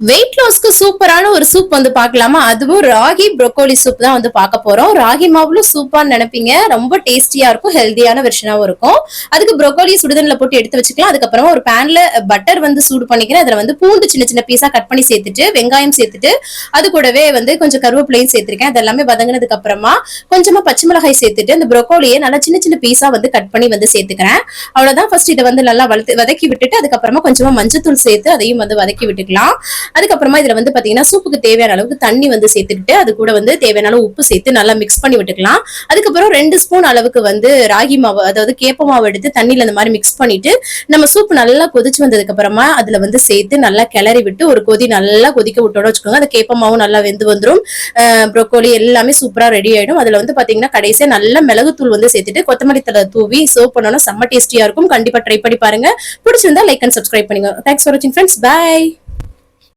Wait லாஸ்க்கு சூப்பரான ஒரு soup வந்து பார்க்கலாமா? அதுவும் ராகி ப்ரோக்கோலி சூப் தான் வந்து பார்க்க போறோம். ராகி மாவுல சூப்பான்னு நினைப்பீங்க. ரொம்ப டேஸ்டியா இருக்கும், ஹெல்தியான வெர்ஷனாவும் இருக்கும். அதுக்கு ப்ரோக்கோலி சுடுதண்ணில போட்டு எடுத்து வச்சுக்கலாம். அதுக்கப்புறமா ஒரு பேன்ல பட்டர் வந்து சூடு பண்ணிக்கிறேன். அதுல வந்து பூண்டு சின்ன சின்ன பீஸா கட் பண்ணி சேர்த்துட்டு, வெங்காயம் சேர்த்துட்டு, அது கூடவே வந்து கொஞ்சம் கருவேப்பிலையும் சேர்த்திருக்கேன். அது எல்லாமே வதங்கினதுக்கு அப்புறமா கொஞ்சமா பச்சை மிளகாய் சேர்த்துட்டு அந்த ப்ரோக்கோலியை நல்லா சின்ன சின்ன பீஸா வந்து கட் பண்ணி வந்து சேர்த்துக்கிறேன். அவ்வளவுதான். ஃபர்ஸ்ட் இதை வந்து நல்லா வதக்கி விட்டுட்டு அதுக்கப்புறமா கொஞ்சமா மஞ்சத்தூள் சேர்த்து அதையும் வந்து வதக்கி விட்டுக்கலாம். அதுக்கப்புறமா இதுல வந்து பாத்தீங்கன்னா சூப்புக்கு தேவையான அளவுக்கு தண்ணி வந்து சேர்த்துக்கிட்டு அது கூட வந்து தேவையான அளவு உப்பு சேர்த்து நல்லா மிக்ஸ் பண்ணி விட்டுக்கலாம். அதுக்கப்புறம் 2 ஸ்பூன் அளவுக்கு வந்து ராகி மாவு, அதாவது கேப்ப மாவு எடுத்து தண்ணியில இந்த மாதிரி மிக்ஸ் பண்ணிட்டு நம்ம சூப் நல்லா கொதிச்சு வந்ததுக்கு அப்புறமா அதுல வந்து சேர்த்து நல்லா கிளறி விட்டு ஒரு கொதி நல்லா கொதிக்க விட்டோட வச்சுக்கோங்க. அந்த கேப்ப மாவு நல்லா வெந்து வந்துடும். ப்ரோக்கோலி எல்லாமே சூப்பரா ரெடி ஆயிடும். அதுல வந்து பாத்தீங்கன்னா கடைசியா நல்ல மிளகுத்தூள் வந்து சேர்த்துட்டு கொத்தமல்லி தழை தூவி சர்வ் பண்ணோம்னா செம்ம டேஸ்டியா இருக்கும். கண்டிப்பா ட்ரை பண்ணி பாருங்க. பிடிச்சிருந்தா லைக் அண்ட் சப்ஸ்கிரைப் பண்ணுங்க. தேங்க்ஸ் ஃபார் வாட்சிங் ஃப்ரெண்ட்ஸ். பை.